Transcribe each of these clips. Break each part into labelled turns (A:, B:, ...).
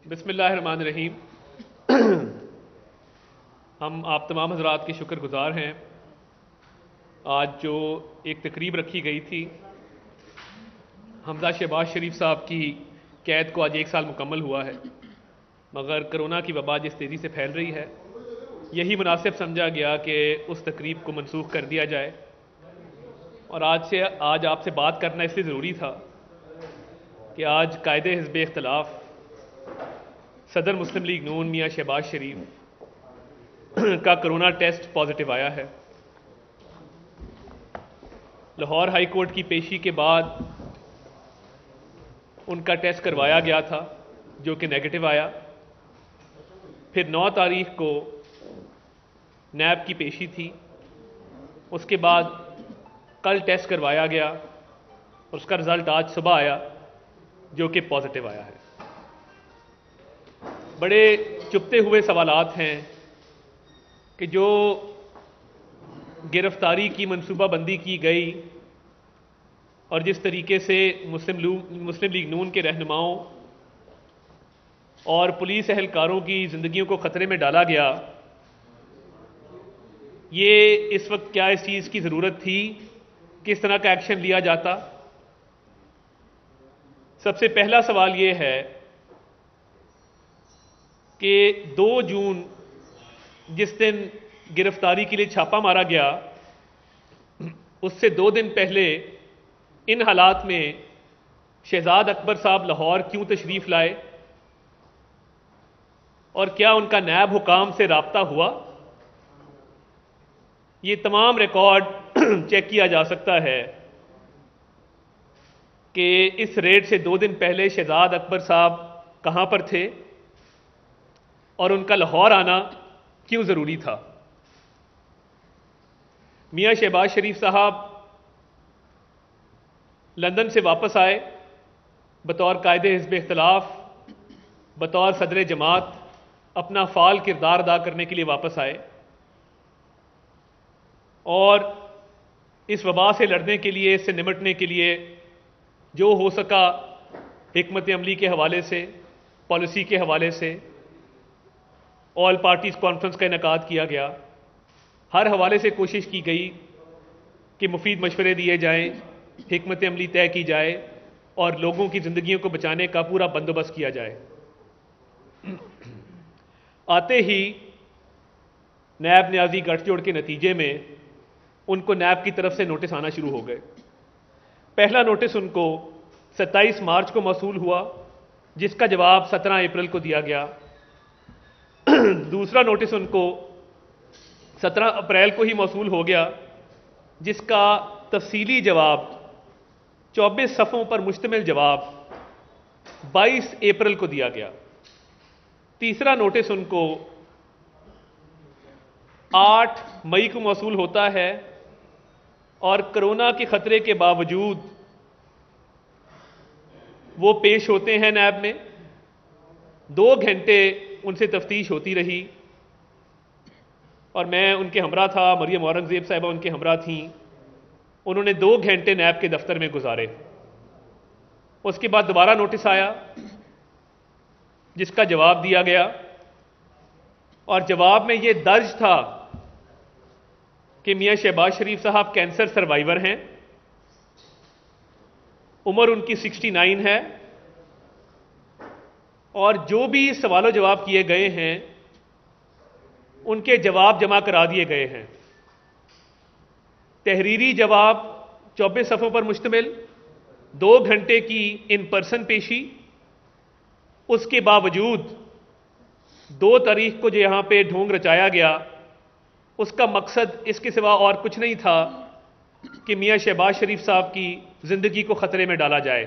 A: بسم اللہ الرحمن الرحیم۔ ہم آپ تمام حضرات کے شکر گزار ہیں۔ آج جو ایک تقریب رکھی گئی تھی، حمزہ شہباز شریف صاحب کی قید کو آج 1 سال مکمل ہوا ہے، مگر کرونا کی وبا جس تیزی سے پھیل رہی ہے، یہی مناسب سمجھا گیا کہ اس تقریب کو منسوخ کر دیا جائے۔ اور آج آپ سے بات کرنا اس لیے ضروری تھا کہ آج قائد حزب اختلاف صدر مسلم لیگ نون میاں شہباز شریف کا کرونا ٹیسٹ پازیٹیو آیا ہے۔ لاہور ہائی کورٹ کی پیشی کے بعد ان کا ٹیسٹ کروایا گیا تھا جو کہ نیگیٹو آیا۔ پھر 9 تاریخ کو نیب کی پیشی تھی، اس کے بعد کل ٹیسٹ کروایا گیا اور اس کا رزلٹ آج صبح آیا جو کہ پازیٹیو آیا ہے۔ بڑے چپتے ہوئے سوالات ہیں کہ جو گرفتاری کی منصوبہ بندی کی گئی اور جس طریقے سے مسلم لیگ نون کے رہنماؤں اور پولیس اہلکاروں کی زندگیوں کو خطرے میں ڈالا گیا، یہ اس وقت کیا اس چیز کی ضرورت تھی؟ کس طرح کا ایکشن لیا جاتا؟ سب سے پہلا سوال یہ ہے کہ 2 جون جس دن گرفتاری کے لیے چھاپہ مارا گیا، اس سے 2 دن پہلے ان حالات میں شہزاد اکبر صاحب لاہور کیوں تشریف لائے اور کیا ان کا نیب حکام سے رابطہ ہوا؟ یہ تمام ریکارڈ چیک کیا جا سکتا ہے کہ اس ریڈ سے 2 دن پہلے شہزاد اکبر صاحب کہاں پر تھے اور ان کا لاہور آنا کیوں ضروری تھا۔ میاں شہباز شریف صاحب لندن سے واپس آئے بطور قائد حزب اختلاف، بطور صدر جماعت اپنا فعال کردار ادا کرنے کے لیے واپس آئے اور اس وبا سے لڑنے کے لیے، اس سے نمٹنے کے لیے جو ہو سکا حکمت عملی کے حوالے سے، پالیسی کے حوالے سے آل پارٹیز کانفرنس کا انعقاد کیا گیا۔ ہر حوالے سے کوشش کی گئی کہ مفید مشورے دیے جائیں، حکمت عملی طے کی جائے اور لوگوں کی زندگیوں کو بچانے کا پورا بندوبست کیا جائے۔ آتے ہی نیب نیازی گٹھ جوڑ کے نتیجے میں ان کو نیب کی طرف سے نوٹس آنا شروع ہو گئے۔ پہلا نوٹس ان کو 27 مارچ کو موصول ہوا جس کا جواب 17 اپریل کو دیا گیا۔ دوسرا نوٹس ان کو 17 اپریل کو ہی موصول ہو گیا جس کا تفصیلی جواب 24 صفحوں پر مشتمل جواب 22 اپریل کو دیا گیا۔ تیسرا نوٹس ان کو 8 مئی کو موصول ہوتا ہے اور کرونا کے خطرے کے باوجود وہ پیش ہوتے ہیں نیب میں۔ 2 گھنٹے ان سے تفتیش ہوتی رہی اور میں ان کے ہمراہ تھا، مریم اورنگزیب صاحبہ ان کے ہمراہ تھیں۔ انہوں نے 2 گھنٹے نیب کے دفتر میں گزارے۔ اس کے بعد دوبارہ نوٹس آیا جس کا جواب دیا گیا اور جواب میں یہ درج تھا کہ میاں شہباز شریف صاحب کینسر سروائیور ہیں، عمر ان کی 69 ہے اور جو بھی سوال و جواب کیے گئے ہیں ان کے جواب جمع کرا دیے گئے ہیں۔ تحریری جواب 24 صفحوں پر مشتمل، 2 گھنٹے کی ان پرسن پیشی، اس کے باوجود 2 تاریخ کو جو یہاں پہ ڈھونگ رچایا گیا اس کا مقصد اس کے سوا اور کچھ نہیں تھا کہ میاں شہباز شریف صاحب کی زندگی کو خطرے میں ڈالا جائے۔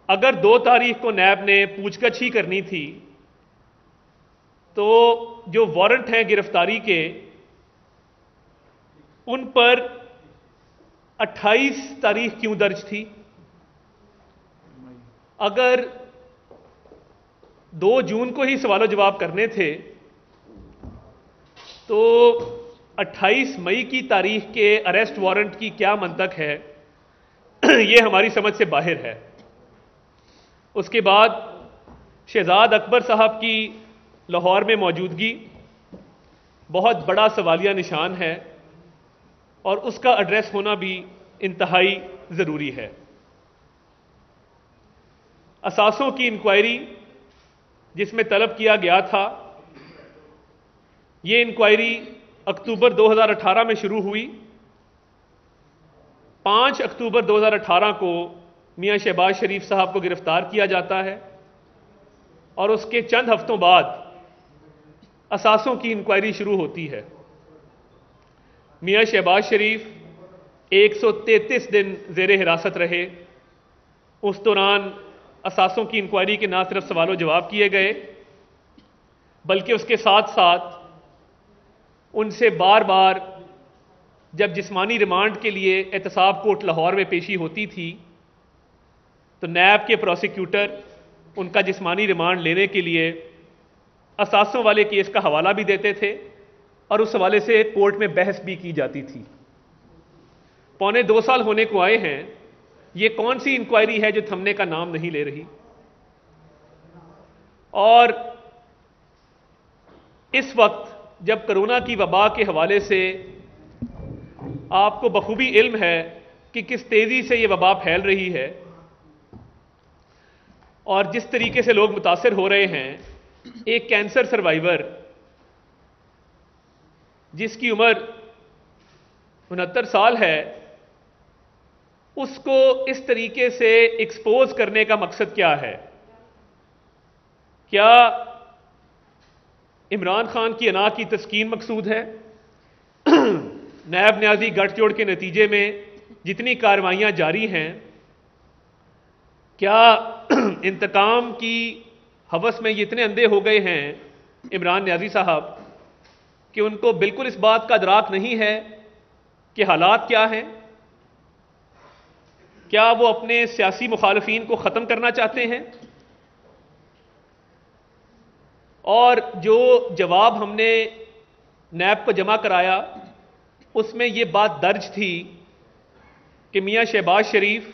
A: اگر 2 تاریخ کو نیب نے پوچھ گچھ ہی کرنی تھی تو جو وارنٹ ہیں گرفتاری کے ان پر 28 تاریخ کیوں درج تھی؟ اگر 2 جون کو ہی سوال و جواب کرنے تھے تو 28 مئی کی تاریخ کے اریسٹ وارنٹ کی کیا منطق ہے؟ یہ ہماری سمجھ سے باہر ہے۔ اس کے بعد شہزاد اکبر صاحب کی لاہور میں موجودگی بہت بڑا سوالیہ نشان ہے اور اس کا ایڈریس ہونا بھی انتہائی ضروری ہے۔ اثاثوں کی انکوائری جس میں طلب کیا گیا تھا، یہ انکوائری اکتوبر 2018 میں شروع ہوئی۔ 5 اکتوبر 2018 کو میاں شہباز شریف صاحب کو گرفتار کیا جاتا ہے اور اس کے چند ہفتوں بعد اثاثوں کی انکوائری شروع ہوتی ہے۔ میاں شہباز شریف 133 دن زیر حراست رہے۔ اس دوران اثاثوں کی انکوائری کے نہ صرف سوال و جواب کیے گئے بلکہ اس کے ساتھ ساتھ ان سے بار بار جب جسمانی ریمانڈ کے لیے احتساب کورٹ لاہور میں پیشی ہوتی تھی تو نیب کے پروسیکیوٹر ان کا جسمانی ریمانڈ لینے کے لیے اثاثوں والے کیس کا حوالہ بھی دیتے تھے اور اس حوالے سے کورٹ میں بحث بھی کی جاتی تھی۔ 2.25 سال ہونے کو آئے ہیں، یہ کون سی انکوائری ہے جو تھمنے کا نام نہیں لے رہی؟ اور اس وقت جب کرونا کی وبا کے حوالے سے آپ کو بخوبی علم ہے کہ کس تیزی سے یہ وبا پھیل رہی ہے اور جس طریقے سے لوگ متاثر ہو رہے ہیں، ایک کینسر سروائیور جس کی عمر 69 سال ہے، اس کو اس طریقے سے ایکسپوز کرنے کا مقصد کیا ہے؟ کیا عمران خان کی انا کی تسکین مقصود ہے؟ نیب نیازی گٹھ جوڑ کے نتیجے میں جتنی کارروائیاں جاری ہیں، کیا انتقام کی ہوس میں یہ اتنے اندھے ہو گئے ہیں عمران نیازی صاحب کہ ان کو بالکل اس بات کا ادراک نہیں ہے کہ حالات کیا ہیں؟ کیا وہ اپنے سیاسی مخالفین کو ختم کرنا چاہتے ہیں؟ اور جو جواب ہم نے نیب کو جمع کرایا اس میں یہ بات درج تھی کہ میاں شہباز شریف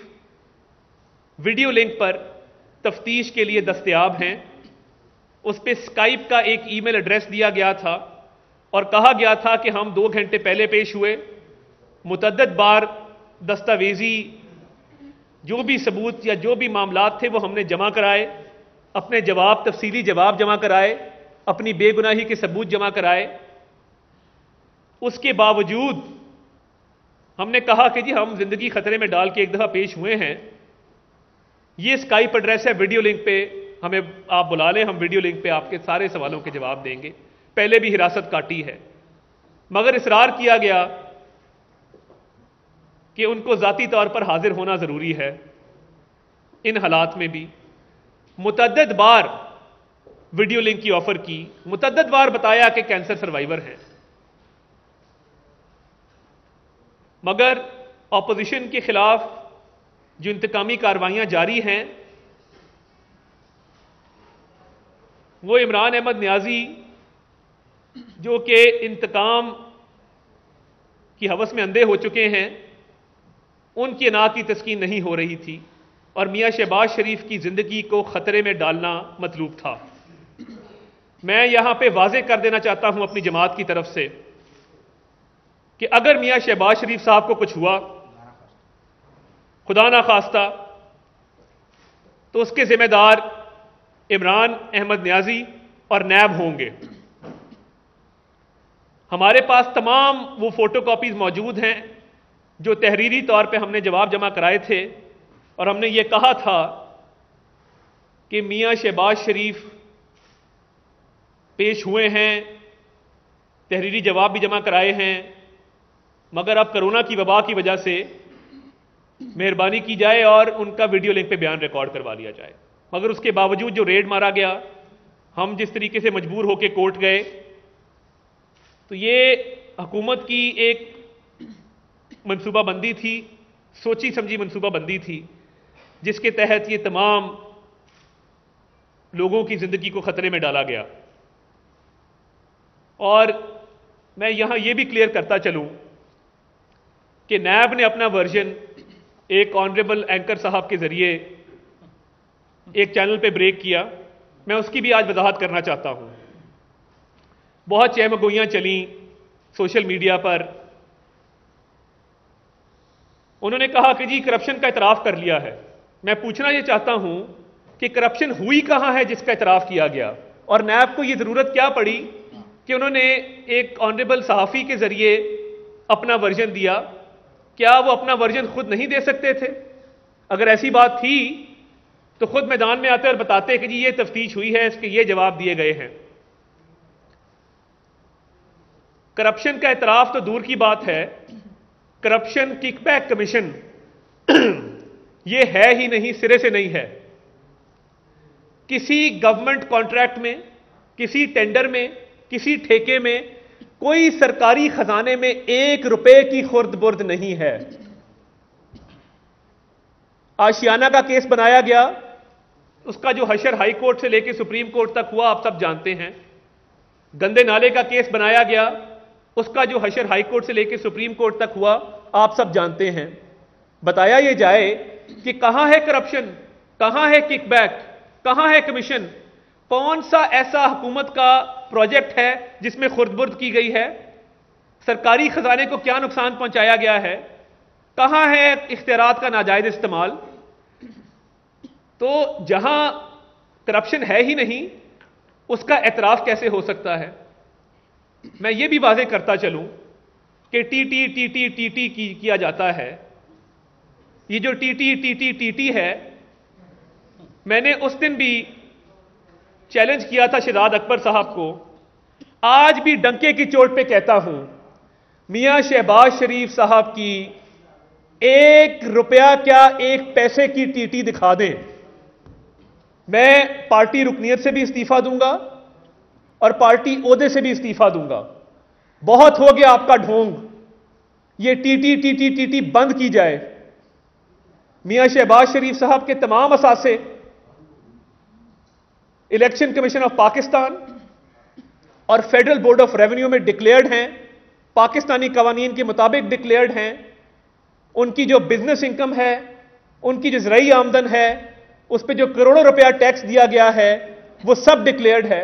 A: ویڈیو لنک پر تفتیش کے لیے دستیاب ہیں۔ اس پہ اسکائپ کا ایک ای میل ایڈریس دیا گیا تھا اور کہا گیا تھا کہ ہم 2 گھنٹے پہلے پیش ہوئے، متعدد بار دستاویزی جو بھی ثبوت یا جو بھی معاملات تھے وہ ہم نے جمع کرائے، اپنے جواب تفصیلی جواب جمع کرائے، اپنی بے گناہی کے ثبوت جمع کرائے۔ اس کے باوجود ہم نے کہا کہ جی ہم زندگی خطرے میں ڈال کے ایک دفعہ پیش ہوئے ہیں، یہ اسکائپ ایڈریس ہے، ویڈیو لنک پہ ہمیں آپ بلا لیں، ہم ویڈیو لنک پہ آپ کے سارے سوالوں کے جواب دیں گے۔ پہلے بھی حراست کاٹی ہے، مگر اصرار کیا گیا کہ ان کو ذاتی طور پر حاضر ہونا ضروری ہے۔ ان حالات میں بھی متعدد بار ویڈیو لنک کی آفر کی، متعدد بار بتایا کہ کینسر سروائیور ہیں، مگر اپوزیشن کے خلاف جو انتقامی کارروائیاں جاری ہیں وہ عمران احمد نیازی جو کہ انتقام کی ہوس میں اندھے ہو چکے ہیں، ان کی انا کی تسکین نہیں ہو رہی تھی اور میاں شہباز شریف کی زندگی کو خطرے میں ڈالنا مطلوب تھا۔ میں یہاں پہ واضح کر دینا چاہتا ہوں اپنی جماعت کی طرف سے کہ اگر میاں شہباز شریف صاحب کو کچھ ہوا، خدا نہ خواستہ، تو اس کے ذمہ دار عمران احمد نیازی اور نیب ہوں گے۔ ہمارے پاس تمام وہ فوٹو کاپیز موجود ہیں جو تحریری طور پہ ہم نے جواب جمع کرائے تھے اور ہم نے یہ کہا تھا کہ میاں شہباز شریف پیش ہوئے ہیں، تحریری جواب بھی جمع کرائے ہیں، مگر اب کرونا کی وبا کی وجہ سے مہربانی کی جائے اور ان کا ویڈیو لنک پہ بیان ریکارڈ کروا لیا جائے۔ مگر اس کے باوجود جو ریڈ مارا گیا، ہم جس طریقے سے مجبور ہو کے کورٹ گئے، تو یہ حکومت کی ایک منصوبہ بندی تھی، سوچی سمجھی منصوبہ بندی تھی، جس کے تحت یہ تمام لوگوں کی زندگی کو خطرے میں ڈالا گیا۔ اور میں یہاں یہ بھی کلیئر کرتا چلوں کہ نیب نے اپنا ورژن ایک آنریبل اینکر صاحب کے ذریعے ایک چینل پہ بریک کیا میں اس کی بھی آج وضاحت کرنا چاہتا ہوں. بہت چہمگوئیاں چلیں سوشل میڈیا پر. انہوں نے کہا کہ جی کرپشن کا اعتراف کر لیا ہے. میں پوچھنا یہ چاہتا ہوں کہ کرپشن ہوئی کہاں ہے جس کا اعتراف کیا گیا, اور نیب کو یہ ضرورت کیا پڑی کہ انہوں نے ایک آنریبل صحافی کے ذریعے اپنا ورژن دیا؟ کیا وہ اپنا ورژن خود نہیں دے سکتے تھے؟ اگر ایسی بات تھی تو خود میدان میں آتے اور بتاتے کہ جی یہ تفتیش ہوئی ہے, اس کے یہ جواب دیے گئے ہیں. کرپشن کا اعتراف تو دور کی بات ہے, کرپشن کک بیک کمیشن یہ ہے ہی نہیں, سرے سے نہیں ہے. کسی گورنمنٹ کانٹریکٹ میں, کسی ٹینڈر میں, کسی ٹھیکے میں کوئی سرکاری خزانے میں 1 روپے کی خرد برد نہیں ہے. آشیانہ کا کیس بنایا گیا, اس کا جو حشر ہائی کورٹ سے لے کے سپریم کورٹ تک ہوا آپ سب جانتے ہیں. گندے نالے کا کیس بنایا گیا, اس کا جو حشر ہائی کورٹ سے لے کے سپریم کورٹ تک ہوا آپ سب جانتے ہیں. بتایا یہ جائے کہ کہاں ہے کرپشن, کہاں ہے کک بیک, کہاں ہے کمیشن؟ کون سا ایسا حکومت کا پروجیکٹ ہے جس میں خرد برد کی گئی ہے؟ سرکاری خزانے کو کیا نقصان پہنچایا گیا ہے؟ کہاں ہے اختیارات کا ناجائز استعمال؟ تو جہاں کرپشن ہے ہی نہیں, اس کا اعتراف کیسے ہو سکتا ہے؟ میں یہ بھی واضح کرتا چلوں کہ T T T T T T کیا جاتا ہے. یہ جو T T T T T T ہے, میں نے اس دن بھی چیلنج کیا تھا شہزاد اکبر صاحب کو, آج بھی ڈنکے کی چوٹ پہ کہتا ہوں, میاں شہباز شریف صاحب کی 1 روپیہ کیا 1 پیسے کی ٹی ٹی دکھا دیں, میں پارٹی رکنیت سے بھی استعفیٰ دوں گا اور پارٹی عہدے سے بھی استعفیٰ دوں گا. بہت ہو گیا آپ کا ڈھونگ, یہ T T T T T T بند کی جائے. میاں شہباز شریف صاحب کے تمام اثاثے الیکشن کمیشن آف پاکستان اور فیڈرل بورڈ آف ریونیو میں ڈکلیئرڈ ہیں, پاکستانی قوانین کے مطابق ڈکلیئرڈ ہیں. ان کی جو بزنس انکم ہے, ان کی جو زرعی آمدن ہے, اس پہ جو کروڑوں روپیہ ٹیکس دیا گیا ہے, وہ سب ڈکلیئرڈ ہے.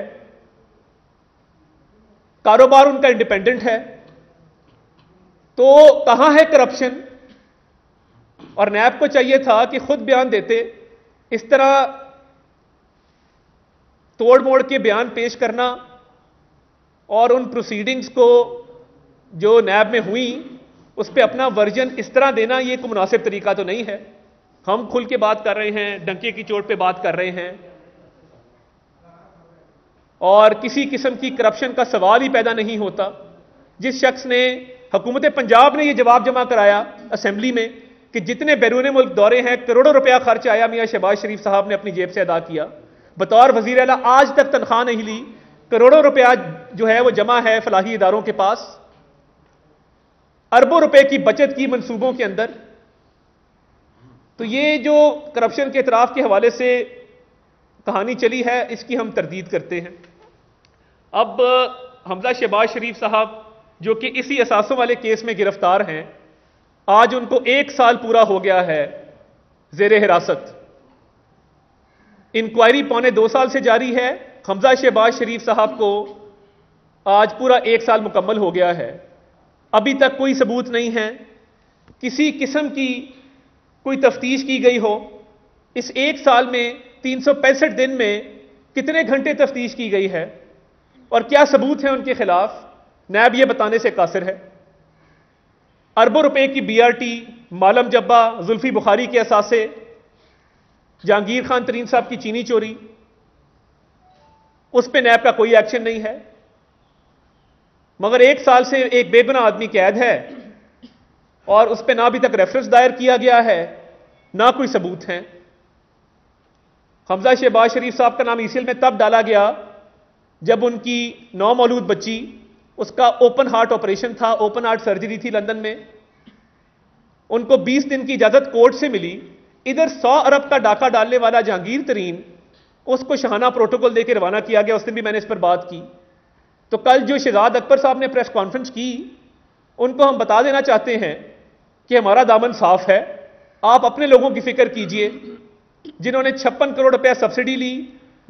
A: کاروبار ان کا انڈیپینڈنٹ ہے. تو کہاں ہے کرپشن؟ اور نیب کو چاہیے تھا کہ خود بیان دیتے. اس طرح توڑ موڑ کے بیان پیش کرنا اور ان پروسیڈنگز کو جو نیب میں ہوئیں اس پہ اپنا ورژن اس طرح دینا, یہ کوئی مناسب طریقہ تو نہیں ہے. ہم کھل کے بات کر رہے ہیں, ڈنکے کی چوٹ پہ بات کر رہے ہیں, اور کسی قسم کی کرپشن کا سوال ہی پیدا نہیں ہوتا. جس شخص نے, حکومت پنجاب نے یہ جواب جمع کرایا اسمبلی میں کہ جتنے بیرون ملک دورے ہیں کروڑوں روپیہ خرچ آیا, میاں شہباز شریف صاحب نے اپنی جیب سے ادا کیا. بطور وزیر اعلیٰ آج تک تنخواہ نہیں لی, کروڑوں روپیہ جو ہے وہ جمع ہے فلاحی اداروں کے پاس, اربوں روپے کی بچت کی منصوبوں کے اندر. تو یہ جو کرپشن کے اعتراف کے حوالے سے کہانی چلی ہے, اس کی ہم تردید کرتے ہیں. اب حمزہ شہباز شریف صاحب جو کہ اسی اثاثوں والے کیس میں گرفتار ہیں, آج ان کو 1 سال پورا ہو گیا ہے زیر حراست. انکوائری 1.25 سال سے جاری ہے. حمزہ شہباز شریف صاحب کو آج پورا 1 سال مکمل ہو گیا ہے. ابھی تک کوئی ثبوت نہیں ہے, کسی قسم کی کوئی تفتیش کی گئی ہو. اس 1 سال میں 365 دن میں کتنے گھنٹے تفتیش کی گئی ہے اور کیا ثبوت ہیں ان کے خلاف, نیب یہ بتانے سے قاصر ہے. اربوں روپے کی بی آر ٹی, مالم جبہ, زلفی بخاری کے اثاثے, جہانگیر خان ترین صاحب کی چینی چوری, اس پہ نیب کا کوئی ایکشن نہیں ہے. مگر 1 سال سے ایک بے گناہ آدمی قید ہے اور اس پہ نہ ابھی تک ریفرنس دائر کیا گیا ہے, نہ کوئی ثبوت ہیں. حمزہ شہباز شریف صاحب کا نام ای سی ایل میں تب ڈالا گیا جب ان کی 9 مولود بچی, اس کا اوپن ہارٹ آپریشن تھا, اوپن ہارٹ سرجری تھی لندن میں. ان کو 20 دن کی اجازت کورٹ سے ملی. ادھر 100 ارب کا ڈاکہ ڈالنے والا جہانگیر ترین, اس کو شاہانہ پروٹوکول دے کے روانہ کیا گیا. اس دن بھی میں نے اس پر بات کی. تو کل جو شہزاد اکبر صاحب نے پریس کانفرنس کی, ان کو ہم بتا دینا چاہتے ہیں کہ ہمارا دامن صاف ہے. آپ اپنے لوگوں کی فکر کیجئے جنہوں نے 56 کروڑ روپیہ سبسڈی لی,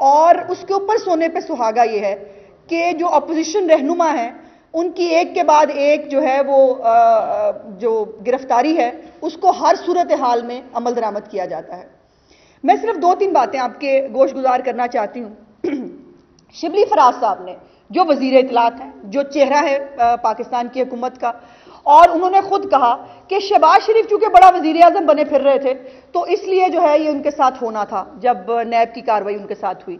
B: اور اس کے اوپر سونے پہ سہاگا یہ ہے کہ جو اپوزیشن رہنما ہیں ان کی ایک کے بعد ایک جو ہے وہ جو گرفتاری ہے اس کو ہر صورتحال میں عمل درآمد کیا جاتا ہے۔ میں صرف 2-3 باتیں آپ کے گوش گزار کرنا چاہتی ہوں۔ شبلی فراز صاحب نے جو وزیر اطلاعات ہیں، جو چہرہ ہے پاکستان کی حکومت کا، اور انہوں نے خود کہا کہ شہباز شریف چونکہ بڑا وزیر اعظم بنے پھر رہے تھے تو اس لیے جو ہے یہ ان کے ساتھ ہونا تھا جب نیب کی کارروائی ان کے ساتھ ہوئی،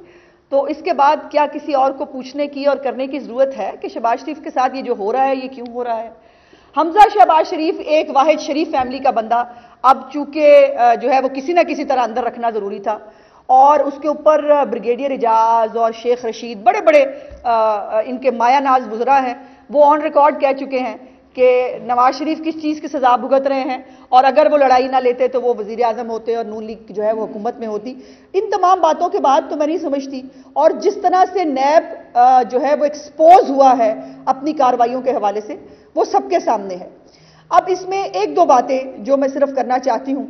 B: تو اس کے بعد کیا کسی اور کو پوچھنے کی اور کرنے کی ضرورت ہے کہ شہباز شریف کے ساتھ یہ جو ہو رہا ہے یہ کیوں ہو رہا ہے؟ حمزہ شہباز شریف ایک واحد شریف فیملی کا بندہ، اب چونکہ جو ہے وہ کسی نہ کسی طرح اندر رکھنا ضروری تھا، اور اس کے اوپر بریگیڈیئر اعجاز اور شیخ رشید بڑے بڑے ان کے مایہ ناز وزراء ہیں، وہ آن ریکارڈ کہہ چکے ہیں کہ نواز شریف کس چیز کی سزا بھگت رہے ہیں، اور اگر وہ لڑائی نہ لیتے تو وہ وزیر اعظم ہوتے اور نون لیگ جو ہے وہ حکومت میں ہوتی۔ ان تمام باتوں کے بعد تو میں نہیں سمجھتی، اور جس طرح سے نیب جو ہے وہ ایکسپوز ہوا ہے اپنی کارروائیوں کے حوالے سے وہ سب کے سامنے ہے۔ اب اس میں 1-2 باتیں جو میں صرف کرنا چاہتی ہوں۔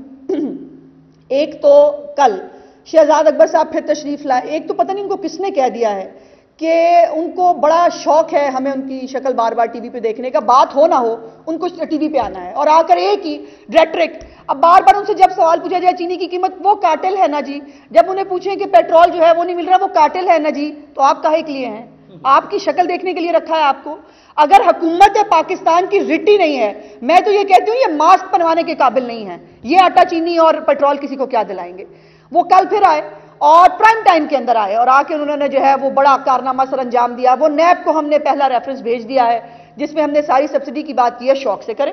B: ایک تو کل شہزاد اکبر صاحب پھر تشریف لائے، ایک تو پتہ نہیں ان کو کس نے کہہ دیا ہے کہ ان کو بڑا شوق ہے ہمیں ان کی شکل بار بار ٹی وی پہ دیکھنے کا، بات ہو نہ ہو ان کو ٹی وی پہ آنا ہے، اور آ کر ایک ہی ریٹرک۔ اب بار بار ان سے جب سوال پوچھا جائے چینی کی قیمت، وہ کارٹل ہے نا جی، جب انہیں پوچھیں کہ پیٹرول جو ہے وہ نہیں مل رہا، وہ کارٹل ہے نا جی، تو آپ کاہے کے لیے ہیں؟ آپ کی شکل دیکھنے کے لیے رکھا ہے آپ کو؟ اگر حکومت پاکستان کی رٹی نہیں ہے، میں تو یہ کہتی ہوں یہ ماسک بنوانے کے قابل نہیں ہے، یہ آٹا چینی اور پیٹرول کسی کو کیا دلائیں گے؟ وہ کل پھر آئے اور پرائم ٹائم کے اندر آئے، اور آ کے انہوں نے جو ہے وہ بڑا کارنامہ سر انجام دیا۔ وہ نیب کو ہم نے پہلا ریفرنس بھیج دیا ہے جس میں ہم نے ساری سبسڈی کی بات کی ہے، شوق سے کریں،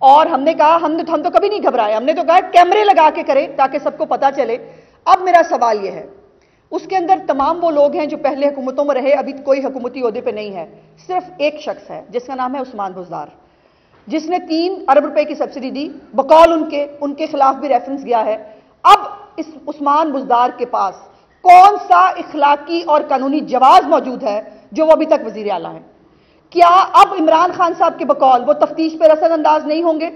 B: اور ہم نے کہا ہم تو کبھی نہیں گھبرائے، ہم نے تو کہا کیمرے لگا کے کریں تاکہ سب کو پتا چلے۔ اب میرا سوال یہ ہے، اس کے اندر تمام وہ لوگ ہیں جو پہلے حکومتوں میں رہے، ابھی کوئی حکومتی عہدے پہ نہیں ہے، صرف ایک شخص ہے جس کا نام ہے عثمان بزدار، جس نے 3 ارب روپے کی سبسڈی دی، بقول ان کے خلاف بھی ریفرنس گیا ہے۔ اب اس عثمان بزدار کے پاس کون سا اخلاقی اور قانونی جواز موجود ہے جو وہ ابھی تک وزیر اعلیٰ ہیں؟ کیا اب عمران خان صاحب کے بقول وہ تفتیش پہ رسد انداز نہیں ہوں گے؟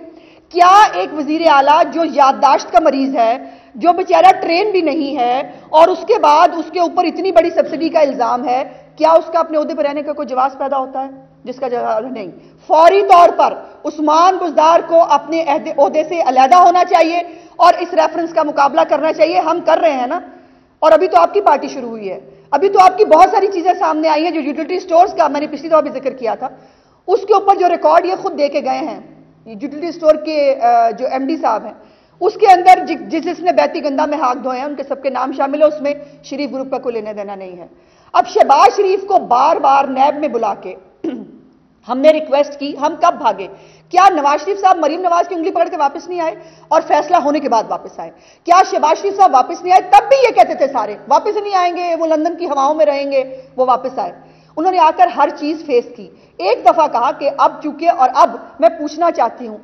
B: کیا ایک وزیر اعلیٰ جو یادداشت کا مریض ہے، جو بیچارہ ٹرین بھی نہیں ہے، اور اس کے بعد اس کے اوپر اتنی بڑی سبسڈی کا الزام ہے، کیا اس کا اپنے عہدے پر رہنے کا کوئی جواز پیدا ہوتا ہے؟ جس کا جواز نہیں۔ فوری طور پر عثمان بزدار کو اپنے عہدے سے علیحدہ ہونا چاہیے اور اس ریفرنس کا مقابلہ کرنا چاہیے۔ ہم کر رہے ہیں نا، اور ابھی تو آپ کی پارٹی شروع ہوئی ہے، ابھی تو آپ کی بہت ساری چیزیں سامنے آئی ہیں، جو یوٹیلٹی سٹورز کا میں نے پچھلی دفعہ بھی ذکر کیا تھا، اس کے اوپر جو ریکارڈ یہ خود دے کے گئے ہیں یوٹیلٹی سٹور کے جو ایم ڈی صاحب ہیں، اس کے اندر جس نے بیتی گندہ میں ہاتھ دھوئے ہیں ان کے سب کے نام شامل ہے، اس میں شریف گروپ کا کوئی لینا دینا نہیں ہے۔ اب شہباز شریف کو بار بار نیب میں بلا کے ہم نے ریکویسٹ کی، ہم کب بھاگے؟ کیا نواز شریف صاحب مریم نواز کی انگلی پکڑ کے واپس نہیں آئے اور فیصلہ ہونے کے بعد واپس آئے؟ کیا شہباز شریف صاحب واپس نہیں آئے؟ تب بھی یہ کہتے تھے سارے واپس نہیں آئیں گے، وہ لندن کی ہواؤں میں رہیں گے، وہ واپس آئے۔ انہوں نے آ کر ہر چیز فیس کی، ایک دفعہ کہا کہ اب چونکہ، اور اب میں پوچھنا چاہتی ہوں،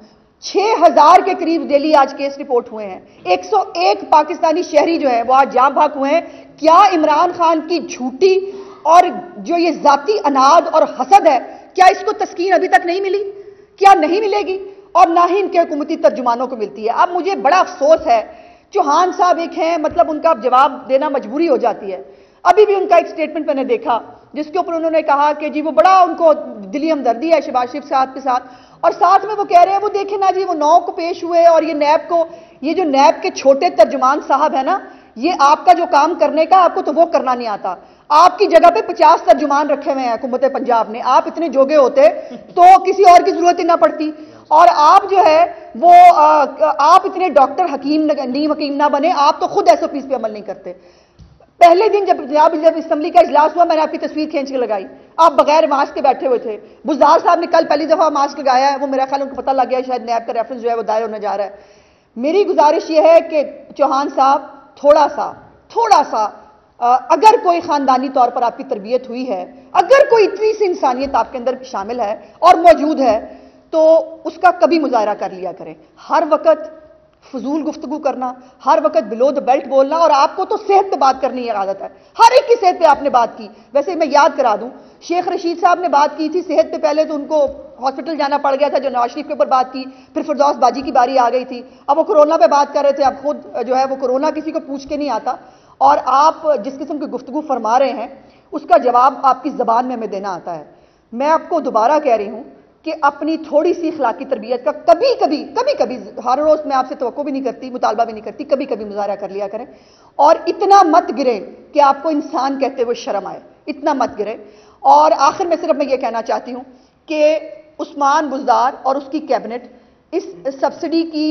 B: 6000 کے قریب ڈیلی آج کیس رپورٹ ہوئے ہیں، 101 پاکستانی شہری جو ہیں وہ آج جاں بھاگ ہوئے ہیں۔ کیا عمران خان کی جھوٹی اور جو یہ ذاتی اناد اور حسد ہے، کیا اس کو تسکین ابھی تک نہیں ملی؟ کیا نہیں ملے گی؟ اور نہ ہی ان کے حکومتی ترجمانوں کو ملتی ہے۔ اب مجھے بڑا افسوس ہے، چوہان صاحب ایک ہیں، مطلب ان کا جواب دینا مجبوری ہو جاتی ہے۔ ابھی بھی ان کا ایک سٹیٹمنٹ میں نے دیکھا جس کے اوپر انہوں نے کہا کہ جی وہ بڑا ان کو دلی ہمدردی ہے شہباز شریف صاحب کے ساتھ، اور ساتھ میں وہ کہہ رہے ہیں وہ دیکھیں نا جی وہ 9 کو پیش ہوئے، اور یہ نیب کو، یہ جو نیب کے چھوٹے ترجمان صاحب ہے نا، یہ آپ کا جو کام کرنے کا آپ کو تو وہ کرنا نہیں آتا۔ آپ کی جگہ پہ 50 ترجمان رکھے ہوئے ہیں حکومت پنجاب نے، آپ اتنے جوگے ہوتے تو کسی اور کی ضرورت ہی نہ پڑتی، اور آپ جو ہے وہ آپ اتنے ڈاکٹر نیم حکیم نہ بنے، آپ تو خود ایس او پیز پہ عمل نہیں کرتے۔ پہلے دن جب اسمبلی کا اجلاس ہوا میں نے آپ کی تصویر کھینچ کے لگائی، آپ بغیر ماسک کے بیٹھے ہوئے تھے۔ بزدار صاحب نے کل پہلی دفعہ ماسک لگایا ہے، وہ میرا خیال ان کو پتہ لگ گیا شاید نیب کا ریفرنس جو ہے وہ دائر ہونے جا رہا ہے۔ میری گزارش یہ ہے کہ چوہان صاحب تھوڑا سا اگر کوئی خاندانی طور پر آپ کی تربیت ہوئی ہے، اگر کوئی اتنی سی انسانیت آپ کے اندر شامل ہے اور موجود ہے، تو اس کا کبھی مظاہرہ کر لیا کریں۔ ہر وقت فضول گفتگو کرنا، ہر وقت بلو دا بیلٹ بولنا، اور آپ کو تو صحت پہ بات کرنے کی عادت ہے، ہر ایک کی صحت پہ آپ نے بات کی۔ ویسے میں یاد کرا دوں، شیخ رشید صاحب نے بات کی تھی صحت پہ، پہلے تو ان کو ہاسپٹل جانا پڑ گیا تھا جو نواز شریف کے اوپر بات کی، پھر فردوس باجی کی باری آ گئی تھی، اب وہ کورونا پہ بات کر رہے تھے، اب خود جو ہے وہ کورونا کسی کو پوچھ کے نہیں آتا۔ اور آپ جس قسم کی گفتگو فرما رہے ہیں اس کا جواب آپ کی زبان میں ہمیں دینا آتا ہے. میں آپ کو دوبارہ کہہ رہی ہوں کہ اپنی تھوڑی سی اخلاقی تربیت کا کبھی کبھی ہر روز میں آپ سے توقع بھی نہیں کرتی, مطالبہ بھی نہیں کرتی, کبھی کبھی مظاہرہ کر لیا کریں, اور اتنا مت گرے کہ آپ کو انسان کہتے ہوئے شرم آئے, اتنا مت گرے. اور آخر میں صرف میں یہ کہنا چاہتی ہوں کہ عثمان بزدار اور اس کی کیبنٹ اس سبسڈی کی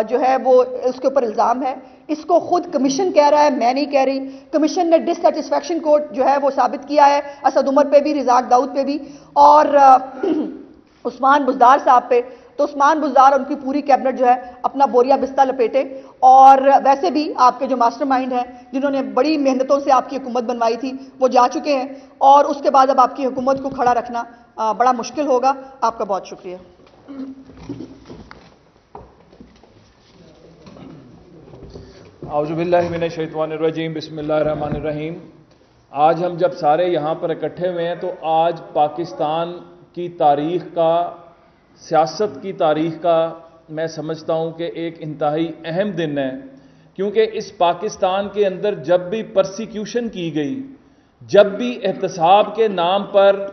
B: جو ہے وہ اس کے اوپر الزام ہے, اس کو خود کمیشن کہہ رہا ہے, میں نہیں کہہ رہی. کمیشن نے ڈس سیٹسفیکشن کوڈ جو ہے وہ ثابت کیا ہے اسد عمر پہ بھی, رزاق داؤد پہ بھی, اور عثمان بزدار صاحب پہ. تو عثمان بزدار اور ان کی پوری کیبنٹ جو ہے اپنا بوریا بستہ لپیٹے. اور ویسے بھی آپ کے جو ماسٹر مائنڈ ہیں جنہوں نے بڑی محنتوں سے آپ کی حکومت بنوائی تھی وہ جا چکے ہیں, اور اس کے بعد اب آپ کی حکومت کو کھڑا رکھنا بڑا مشکل ہوگا. آپ کا بہت شکریہ.
C: اعوذ باللہ من الشیطان الرجیم, بسم اللہ الرحمن الرحیم. آج ہم جب سارے یہاں پر اکٹھے ہوئے ہیں تو آج پاکستان کی تاریخ کا, سیاست کی تاریخ کا میں سمجھتا ہوں کہ ایک انتہائی اہم دن ہے, کیونکہ اس پاکستان کے اندر جب بھی پرسیکیوشن کی گئی, جب بھی احتساب کے نام پر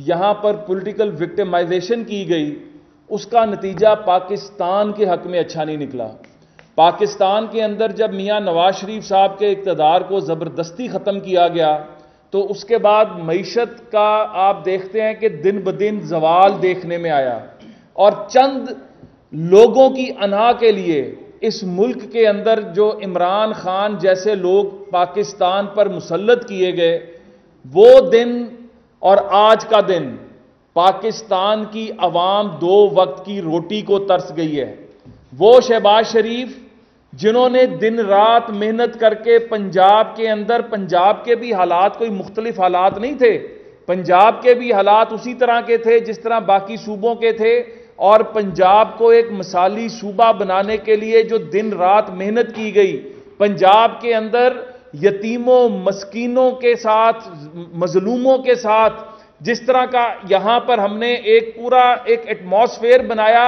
C: یہاں پر پولیٹیکل وکٹمائزیشن کی گئی, اس کا نتیجہ پاکستان کے حق میں اچھا نہیں نکلا. پاکستان کے اندر جب میاں نواز شریف صاحب کے اقتدار کو زبردستی ختم کیا گیا تو اس کے بعد معیشت کا آپ دیکھتے ہیں کہ دن بدن زوال دیکھنے میں آیا, اور چند لوگوں کی انا کے لیے اس ملک کے اندر جو عمران خان جیسے لوگ پاکستان پر مسلط کیے گئے, وہ دن اور آج کا دن پاکستان کی عوام 2 وقت کی روٹی کو ترس گئی ہے. وہ شہباز شریف جنہوں نے دن رات محنت کر کے پنجاب کے اندر, پنجاب کے بھی حالات کوئی مختلف حالات نہیں تھے, پنجاب کے بھی حالات اسی طرح کے تھے جس طرح باقی صوبوں کے تھے, اور پنجاب کو ایک مثالی صوبہ بنانے کے لیے جو دن رات محنت کی گئی, پنجاب کے اندر یتیموں مسکینوں کے ساتھ, مظلوموں کے ساتھ جس طرح کا یہاں پر ہم نے ایک پورا ایک ایٹماسفیئر بنایا,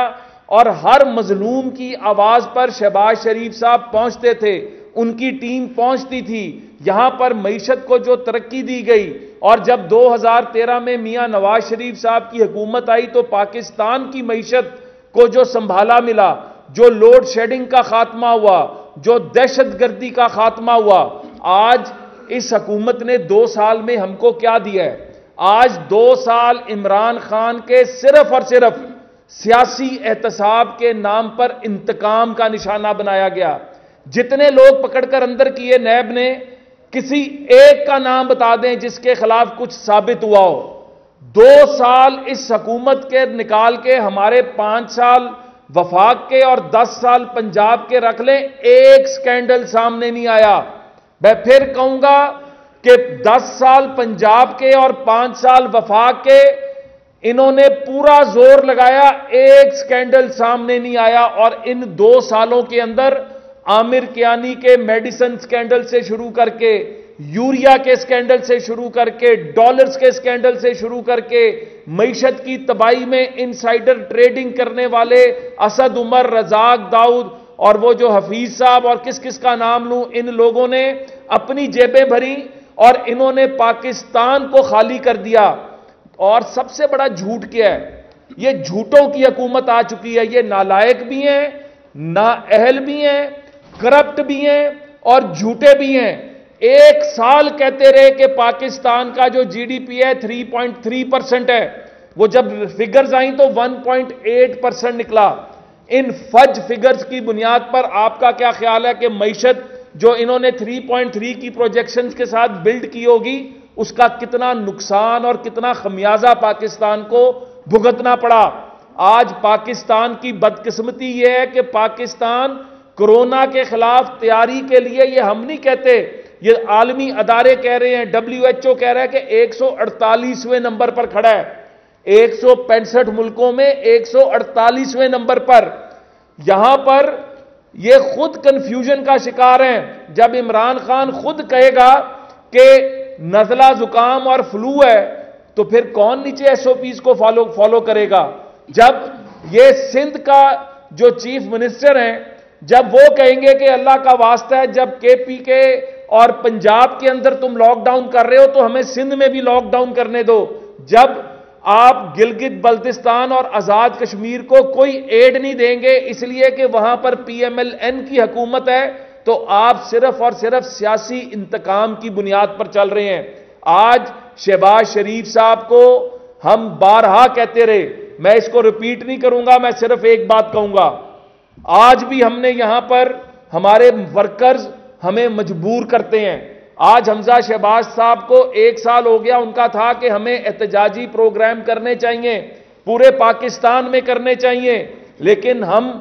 C: اور ہر مظلوم کی آواز پر شہباز شریف صاحب پہنچتے تھے, ان کی ٹیم پہنچتی تھی. یہاں پر معیشت کو جو ترقی دی گئی, اور جب 2013 میں میاں نواز شریف صاحب کی حکومت آئی تو پاکستان کی معیشت کو جو سنبھالا ملا, جو لوڈ شیڈنگ کا خاتمہ ہوا, جو دہشت گردی کا خاتمہ ہوا, آج اس حکومت نے 2 سال میں ہم کو کیا دیا ہے؟ آج 2 سال عمران خان کے صرف اور صرف سیاسی احتساب کے نام پر انتقام کا نشانہ بنایا گیا. جتنے لوگ پکڑ کر اندر کیے نیب نے, کسی ایک کا نام بتا دیں جس کے خلاف کچھ ثابت ہوا ہو. 2 سال اس حکومت کے نکال کے ہمارے 5 سال وفاق کے اور 10 سال پنجاب کے رکھ لیں, ایک سکینڈل سامنے نہیں آیا. میں پھر کہوں گا کہ 10 سال پنجاب کے اور 5 سال وفاق کے انہوں نے پورا زور لگایا, ایک سکینڈل سامنے نہیں آیا. اور ان 2 سالوں کے اندر عامر کیانی کے میڈیسن سکینڈل سے شروع کر کے, یوریا کے سکینڈل سے شروع کر کے, ڈالرز کے سکینڈل سے شروع کر کے, معیشت کی تباہی میں انسائیڈر ٹریڈنگ کرنے والے اسد عمر, رزاق داؤد اور وہ جو حفیظ صاحب اور کس کس کا نام لوں, ان لوگوں نے اپنی جیبیں بھری اور انہوں نے پاکستان کو خالی کر دیا. اور سب سے بڑا جھوٹ کیا ہے؟ یہ جھوٹوں کی حکومت آ چکی ہے. یہ نالائق بھی ہیں, نااہل بھی ہیں, کرپٹ بھی ہیں اور جھوٹے بھی ہیں. 1 سال کہتے رہے کہ پاکستان کا جو جی ڈی پی ہے 3.3% ہے, وہ جب فگرز آئیں تو 1.8% نکلا. ان فج فگرز کی بنیاد پر آپ کا کیا خیال ہے کہ معیشت جو انہوں نے 3.3 کی پروجیکشنز کے ساتھ بلڈ کی ہوگی, اس کا کتنا نقصان اور کتنا خمیازہ پاکستان کو بھگتنا پڑا؟ آج پاکستان کی بدقسمتی یہ ہے کہ پاکستان کورونا کے خلاف تیاری کے لیے, یہ ہم نہیں کہتے, یہ عالمی ادارے کہہ رہے ہیں, WHO کہہ رہا ہے کہ 148ویں نمبر پر کھڑا ہے. 165 ملکوں میں 148ویں نمبر پر. یہاں پر یہ خود کنفیوژن کا شکار ہیں. جب عمران خان خود کہے گا کہ نزلہ زکام اور فلو ہے تو پھر کون نیچے SOPs کو فالو کرے گا؟ جب یہ سندھ کا جو چیف منسٹر ہیں, جب وہ کہیں گے کہ اللہ کا واسطہ ہے, جب KP کے اور پنجاب کے اندر تم لاک ڈاؤن کر رہے ہو تو ہمیں سندھ میں بھی لاک ڈاؤن کرنے دو. جب آپ گلگت بلتستان اور آزاد کشمیر کو کوئی ایڈ نہیں دیں گے اس لیے کہ وہاں پر PMLN کی حکومت ہے, تو آپ صرف اور صرف سیاسی انتقام کی بنیاد پر چل رہے ہیں. آج شہباز شریف صاحب کو ہم بارہا کہتے رہے, میں اس کو ریپیٹ نہیں کروں گا, میں صرف ایک بات کہوں گا. آج بھی ہم نے یہاں پر ہمارے ورکرز ہمیں مجبور کرتے ہیں. آج حمزہ شہباز صاحب کو 1 سال ہو گیا, ان کا تھا کہ ہمیں احتجاجی پروگرام کرنے چاہیے, پورے پاکستان میں کرنے چاہیے, لیکن ہم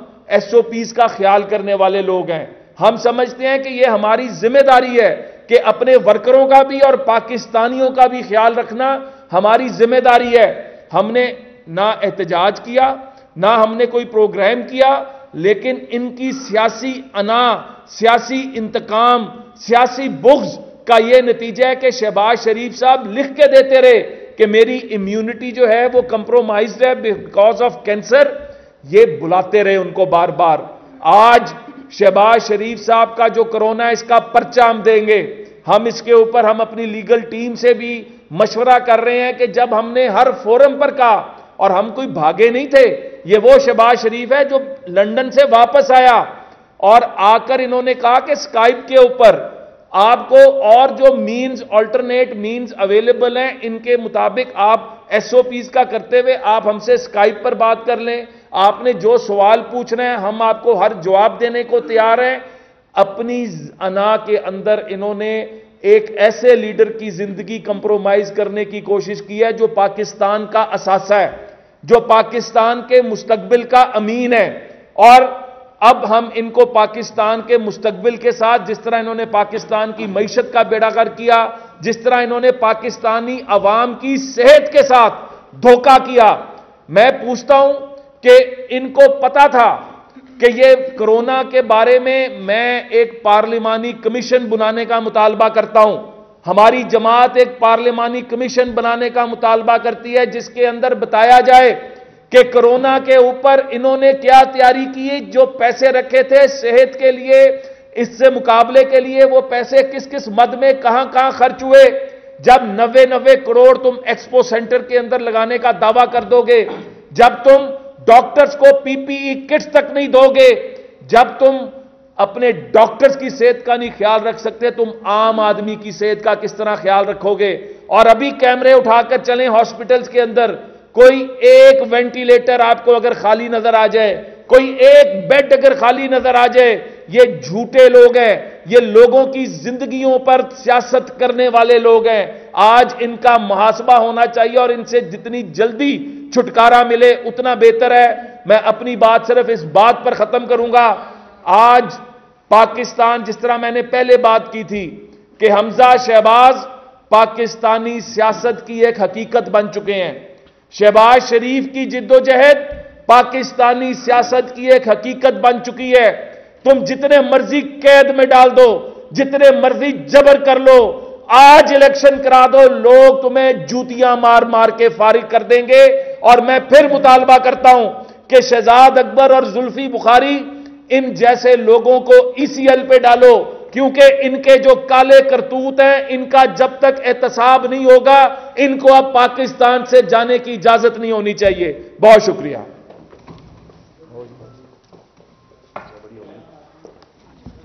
C: SOPs کا خیال کرنے والے لوگ ہیں. ہم سمجھتے ہیں کہ یہ ہماری ذمہ داری ہے کہ اپنے ورکروں کا بھی اور پاکستانیوں کا بھی خیال رکھنا ہماری ذمہ داری ہے. ہم نے نہ احتجاج کیا, نہ ہم نے کوئی پروگرام کیا, لیکن ان کی سیاسی انا, سیاسی انتقام, سیاسی بغض کا یہ نتیجہ ہے کہ شہباز شریف صاحب لکھ کے دیتے رہے کہ میری امیونٹی جو ہے وہ کمپرومائزڈ ہے بیکاز آف کینسر. یہ بلاتے رہے ان کو بار بار. آج شہباز شریف صاحب کا جو کرونا ہے اس کا پرچہ ہم دیں گے. ہم اس کے اوپر ہم اپنی لیگل ٹیم سے بھی مشورہ کر رہے ہیں کہ جب ہم نے ہر فورم پر کہا, اور ہم کوئی بھاگے نہیں تھے, یہ وہ شہباز شریف ہے جو لندن سے واپس آیا اور آ کر انہوں نے کہا کہ اسکائپ کے اوپر آپ کو اور جو مینز, آلٹرنیٹ مینز اویلیبل ہیں, ان کے مطابق آپ SOPs کا کرتے ہوئے آپ ہم سے اسکائپ پر بات کر لیں. آپ نے جو سوال پوچھنا ہے ہم آپ کو ہر جواب دینے کو تیار ہیں. اپنی انا کے اندر انہوں نے ایک ایسے لیڈر کی زندگی کمپرومائز کرنے کی کوشش کی ہے جو پاکستان کا اثاثہ ہے, جو پاکستان کے مستقبل کا امین ہے. اور اب ہم ان کو پاکستان کے مستقبل کے ساتھ, جس طرح انہوں نے پاکستان کی معیشت کا بیڑا غرق کیا, جس طرح انہوں نے پاکستانی عوام کی صحت کے ساتھ دھوکہ کیا, میں پوچھتا ہوں کہ ان کو پتا تھا کہ یہ کرونا کے بارے میں ایک پارلیمانی کمیشن بنانے کا مطالبہ کرتا ہوں. ہماری جماعت ایک پارلیمانی کمیشن بنانے کا مطالبہ کرتی ہے جس کے اندر بتایا جائے کہ کرونا کے اوپر انہوں نے کیا تیاری کی, جو پیسے رکھے تھے صحت کے لیے, اس سے مقابلے کے لیے وہ پیسے کس کس مد میں کہاں کہاں خرچ ہوئے. جب 90 کروڑ تم ایکسپو سینٹر کے اندر لگانے کا دعویٰ کر دو گے, جب تم ڈاکٹرز کو PPE کٹس تک نہیں دو گے, جب تم اپنے ڈاکٹرز کی صحت کا نہیں خیال رکھ سکتے, تم عام آدمی کی صحت کا کس طرح خیال رکھو گے. اور ابھی کیمرے اٹھا کر چلیں ہاسپٹلز کے اندر, کوئی ایک وینٹیلیٹر آپ کو اگر خالی نظر آ جائے, کوئی ایک بیڈ اگر خالی نظر آ جائے, یہ جھوٹے لوگ ہیں, یہ لوگوں کی زندگیوں پر سیاست کرنے والے لوگ ہیں. آج ان کا محاسبہ ہونا چاہیے اور ان سے جتنی جلدی چھٹکارا ملے اتنا بہتر ہے. میں اپنی بات صرف اس بات پر ختم کروں گا. آج پاکستان, جس طرح میں نے پہلے بات کی تھی کہ حمزہ شہباز پاکستانی سیاست کی ایک حقیقت بن چکے ہیں, شہباز شریف کی جدوجہد پاکستانی سیاست کی ایک حقیقت بن چکی ہے. تم جتنے مرضی قید میں ڈال دو, جتنے مرضی جبر کر لو, آج الیکشن کرا دو, لوگ تمہیں جوتیاں مار مار کے فارغ کر دیں گے. اور میں پھر مطالبہ کرتا ہوں کہ شہزاد اکبر اور زلفی بخاری ان جیسے لوگوں کو ECL پہ ڈالو, کیونکہ ان کے جو کالے کرتوت ہیں ان کا جب تک احتساب نہیں ہوگا ان کو اب پاکستان سے جانے کی اجازت نہیں ہونی چاہیے. بہت شکریہ.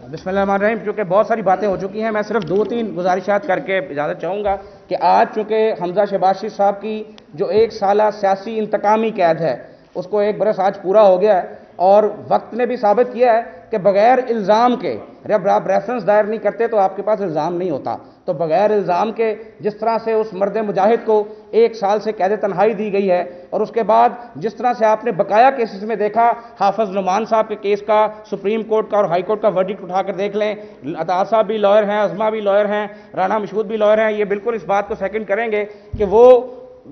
D: بسم اللہ الرحمن الرحیم. چونکہ بہت ساری باتیں ہو چکی ہیں, میں صرف 2-3 گزارشات کر کے اجازت چاہوں گا کہ آج چونکہ حمزہ شہباز شریف صاحب کی جو 1 سالہ سیاسی انتقامی قید ہے اس کو 1 برس آج پورا ہو گیا ہے, اور وقت نے بھی ثابت کیا ہے کہ بغیر الزام کے, جب آپ ریفرنس دائر نہیں کرتے تو آپ کے پاس الزام نہیں ہوتا, تو بغیر الزام کے جس طرح سے اس مرد مجاہد کو 1 سال سے قید تنہائی دی گئی ہے, اور اس کے بعد جس طرح سے آپ نے بقایا کیسز میں دیکھا, حافظ نعمان صاحب کے کیس کا سپریم کورٹ کا اور ہائی کورٹ کا ورڈکٹ اٹھا کر دیکھ لیں, عطا صاحب بھی لائر ہیں, عظما بھی لائر ہیں, رانا مشہود بھی لائر ہیں, یہ بالکل اس بات کو سیکنڈ کریں گے کہ وہ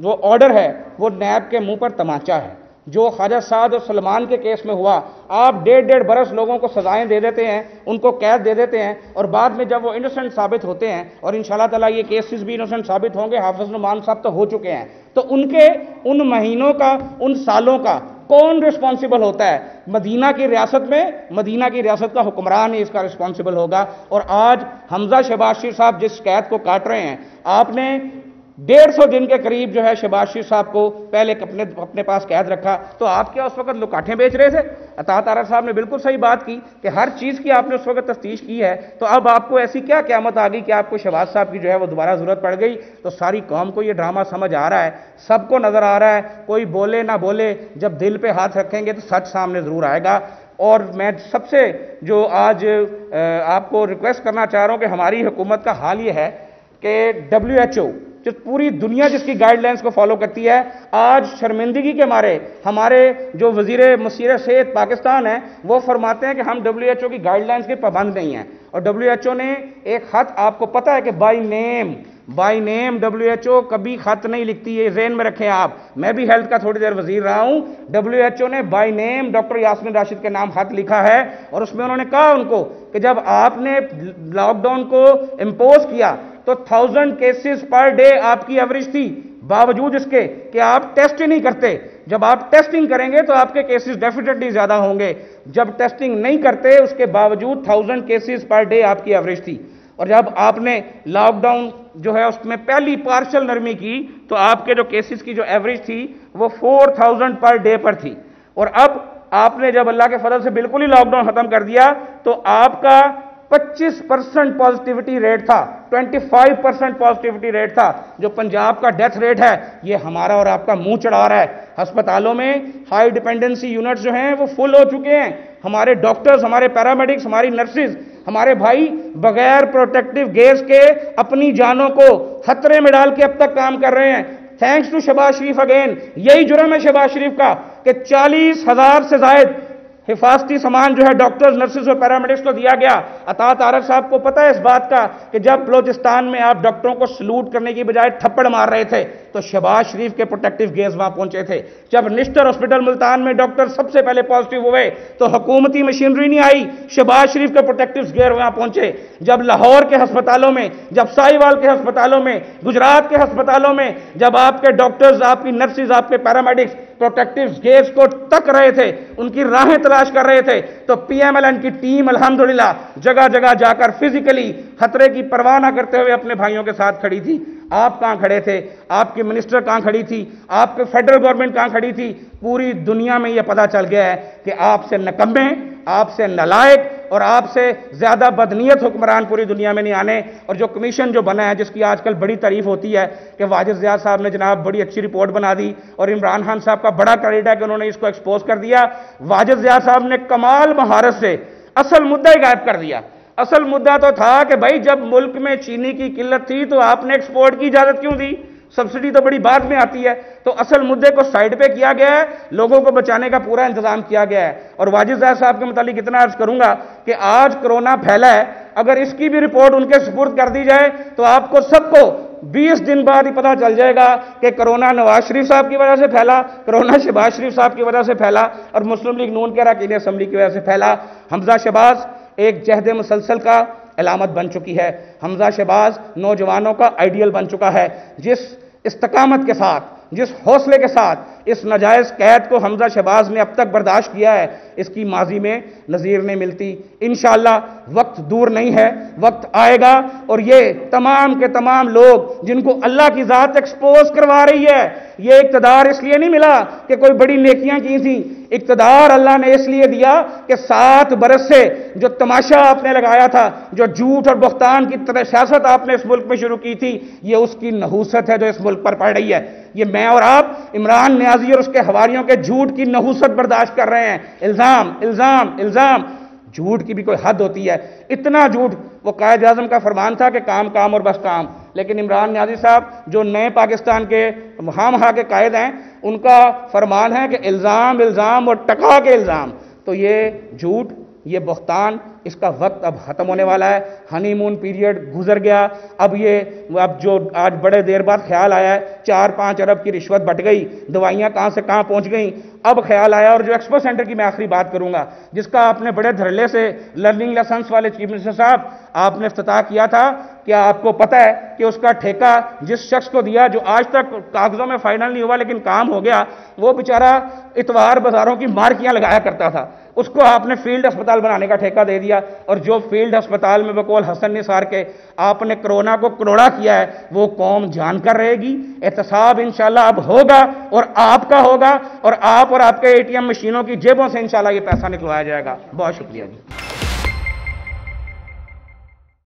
D: آرڈر ہے وہ نیب کے منہ پر تمانچہ ہے. جو خواجہ سعد اور سلمان کے کیس میں ہوا, آپ 1.5 برس لوگوں کو سزائیں دے دیتے ہیں, ان کو قید دے دیتے ہیں, اور بعد میں جب وہ انوسنٹ ثابت ہوتے ہیں, اور انشاءاللہ تعالیٰ یہ کیسز بھی انوسنٹ ثابت ہوں گے, حافظ نعمان صاحب تو ہو چکے ہیں, تو ان کے ان مہینوں کا, ان سالوں کا کون ریسپانسیبل ہوتا ہے مدینہ کی ریاست کا حکمران ہی اس کا رسپانسبل ہوگا. اور آج حمزہ شہباز شریف صاحب جس قید کو کاٹ رہے ہیں، آپ نے 150 دن کے قریب جو ہے شہباز شریف صاحب کو پہلے اپنے پاس قید رکھا، تو آپ کیا اس وقت لکاٹھیں بیچ رہے تھے؟ عطا طارق صاحب نے بالکل صحیح بات کی کہ ہر چیز کی آپ نے اس وقت تفتیش کی ہے، تو اب آپ کو ایسی کیا قیامت آ گئی کہ آپ کو شہباز صاحب کی جو ہے وہ دوبارہ ضرورت پڑ گئی؟ تو ساری قوم کو یہ ڈرامہ سمجھ آ رہا ہے، سب کو نظر آ رہا ہے، کوئی بولے نہ بولے، جب دل پہ ہاتھ رکھیں گے تو سچ سامنے ضرور آئے گا. اور میں سب سے جو آج آپ کو ریکویسٹ کرنا چاہ رہا ہوں کہ ہماری حکومت کا حال یہ ہے کہ WHO جو پوری دنیا جس کی گائیڈ لائنز کو فالو کرتی ہے، آج شرمندگی کے مارے ہمارے جو مشیر صحت پاکستان ہیں وہ فرماتے ہیں کہ ہم WHO کی گائیڈ لائنز کے پابند نہیں ہیں. اور WHO نے ایک خط، آپ کو پتہ ہے کہ بائی نیم WHO کبھی خط نہیں لکھتی، یہ ذہن میں رکھیں آپ. میں بھی ہیلتھ کا تھوڑی دیر وزیر رہا ہوں. WHO نے by name doctor Yasmin Rashid کے نام خط لکھا ہے، اور اس میں انہوں نے کہا ان کو کہ جب آپ نے لاک ڈاؤن کو امپوز کیا تو 1000 کیسز پر ڈے آپ کی ایوریج تھی، باوجود اس کے کہ آپ ٹیسٹ ہی نہیں کرتے. جب آپ ٹیسٹنگ کریں گے تو آپ کے کیسز ڈیفینیٹلی زیادہ ہوں گے. جب ٹیسٹنگ نہیں کرتے اس کے باوجود 1000 کیسز پر ڈے آپ کی ایوریج تھی. اور جب آپ نے لاک ڈاؤن جو ہے اس میں پہلی پارشل نرمی کی تو آپ کے جو کیسز کی جو ایوریج تھی وہ 4000 پر ڈے پر تھی. اور اب آپ نے جب اللہ کے فضل سے بالکل ہی لاک ڈاؤن ختم کر دیا تو آپ کا 25% پازیٹیوٹی ریٹ تھا، 25% پازیٹیوٹی ریٹ تھا. جو پنجاب کا ڈیتھ ریٹ ہے یہ ہمارا اور آپ کا منہ چڑھا رہا ہے. ہسپتالوں میں ہائی ڈیپینڈنسی یونٹس جو ہیں وہ فل ہو چکے ہیں. ہمارے ڈاکٹرز، ہمارے پیرامیڈکس، ہماری نرسز، ہمارے بھائی بغیر پروٹیکٹیو گیس کے اپنی جانوں کو خطرے میں ڈال کے اب تک کام کر رہے ہیں. Thanks to Shahbaz Sharif again. یہی جرم ہے شہباز شریف کا کہ 40,000 سے زائد حفاظتی سامان جو ہے ڈاکٹرز، نرسز اور پیرامیڈکس کو دیا گیا. عطا طارق صاحب کو پتہ ہے اس بات کا کہ جب بلوچستان میں آپ ڈاکٹروں کو سلوٹ کرنے کی بجائے تھپڑ مار رہے تھے تو شہباز شریف کے پروٹیکٹیو گیئرز وہاں پہنچے تھے. جب نشتر ہاسپٹل ملتان میں ڈاکٹر سب سے پہلے پازیٹیو ہوئے تو حکومتی مشینری نہیں آئی، شہباز شریف کے پروٹیکٹیو گیئر وہاں پہنچے. جب لاہور کے ہسپتالوں میں، جب ساہیوال کے ہسپتالوں میں، گجرات کے ہسپتالوں میں جب آپ کے ڈاکٹرز، آپ کی نرسز، آپ کے پیرامیڈکس پروٹیکٹیو گیئرز کو تک رہے تھے، ان کی راہیں تلاش کر رہے تھے، تو PMLN کی ٹیم الحمدللہ جگہ جگہ جا کر فزیکلی خطرے کی پرواہ نہ کرتے ہوئے اپنے بھائیوں کے ساتھ کھڑی تھی. آپ کہاں کھڑے تھے؟ آپ کی منسٹر کہاں کھڑی تھی؟ آپ کے فیڈرل گورنمنٹ کہاں کھڑی تھی؟ پوری دنیا میں یہ پتہ چل گیا ہے کہ آپ سے نکمے، آپ سے نالائق اور آپ سے زیادہ بدنیت حکمران پوری دنیا میں نہیں آنے. اور جو کمیشن جو بنا ہے، جس کی آج کل بڑی تعریف ہوتی ہے کہ واجد زیاد صاحب نے جناب بڑی اچھی رپورٹ بنا دی اور عمران خان صاحب کا بڑا کریڈٹ ہے کہ انہوں نے اس کو ایکسپوز کر دیا. واجد زیاد صاحب نے کمال مہارت سے اصل مدعا ہی غائب کر دیا. اصل مدعا تو تھا کہ بھائی جب ملک میں چینی کی قلت تھی تو آپ نے ایکسپورٹ کی اجازت کیوں دی؟ سبسڈی تو بڑی بعد میں آتی ہے. تو اصل مدعے کو سائیڈ پہ کیا گیا ہے، لوگوں کو بچانے کا پورا انتظام کیا گیا ہے. اور واجد زیاد صاحب کے متعلق اتنا عرض کروں گا کہ آج کرونا پھیلا ہے، اگر اس کی بھی رپورٹ ان کے سپرد کر دی جائے تو آپ کو سب کو 20 دن بعد ہی پتہ چل جائے گا کہ کرونا نواز شریف صاحب کی وجہ سے پھیلا، کرونا شہباز شریف صاحب کی وجہ سے پھیلا اور مسلم لیگ نون کے اراکین اسمبلی کی وجہ سے پھیلا. حمزہ شہباز ایک جہد مسلسل کا علامت بن چکی ہے. حمزہ شہباز نوجوانوں کا آئیڈیل بن چکا ہے. جس استقامت کے ساتھ، جس حوصلے کے ساتھ اس ناجائز قید کو حمزہ شہباز نے اب تک برداشت کیا ہے، اس کی ماضی میں نظیر نہیں ملتی. انشاءاللہ وقت دور نہیں ہے، وقت آئے گا اور یہ تمام کے تمام لوگ جن کو اللہ کی ذات ایکسپوز کروا رہی ہے، یہ اقتدار اس لیے نہیں ملا کہ کوئی بڑی نیکیاں کی تھیں. اقتدار اللہ نے اس لیے دیا کہ 7 برس سے جو تماشا آپ نے لگایا تھا، جو جھوٹ اور بہتان کی سیاست آپ نے اس ملک میں شروع کی تھی، یہ اس کی نحوست ہے جو اس ملک پر پڑ رہی ہے. یہ میں اور آپ عمران نیازی اور اس کے حواریوں کے جھوٹ کی نحوست برداشت کر رہے ہیں. الزام الزام الزام، جھوٹ کی بھی کوئی حد ہوتی ہے. اتنا جھوٹ، وہ قائد اعظم کا فرمان تھا کہ کام کام اور بس کام. لیکن عمران نیازی صاحب جو نئے پاکستان کے ہاں کے قائد ہیں، ان کا فرمان ہے کہ الزام الزام اور ٹکا کے الزام. تو یہ جھوٹ، یہ بہتان، اس کا وقت اب ختم ہونے والا ہے. ہنی مون پیریڈ گزر گیا. اب جو آج بڑے دیر بعد خیال آیا ہے 4-5 ارب کی رشوت بٹ گئی، دوائیاں کہاں سے کہاں پہنچ گئیں. اب خیال آیا، اور جو ایکسپو سینٹر کی میں آخری بات کروں گا، جس کا آپ نے بڑے دھڑلے سے لرننگ لیسنس والے چیف منسٹر صاحب آپ نے افتتاح کیا تھا، کیا آپ کو پتہ ہے کہ اس کا ٹھیکہ جس شخص کو دیا جو آج تک کاغذوں میں فائنل نہیں ہوا لیکن کام ہو گیا، وہ بیچارہ اتوار بازاروں کی مارکیاں لگایا کرتا تھا، اس کو آپ نے فیلڈ ہسپتال بنانے کا ٹھیکہ دے دیا، اور جو فیلڈ ہسپتال میں بقول حسن نثار کے آپ نے کرونا کو کروڑا کیا ہے وہ قوم جان کر رہے گی۔ احتساب انشاءاللہ اب ہوگا اور آپ کا ہوگا، اور آپ کے ATM مشینوں کی جیبوں سے انشاءاللہ یہ پیسہ نکلوایا جائے گا۔ بہت شکریہ جی۔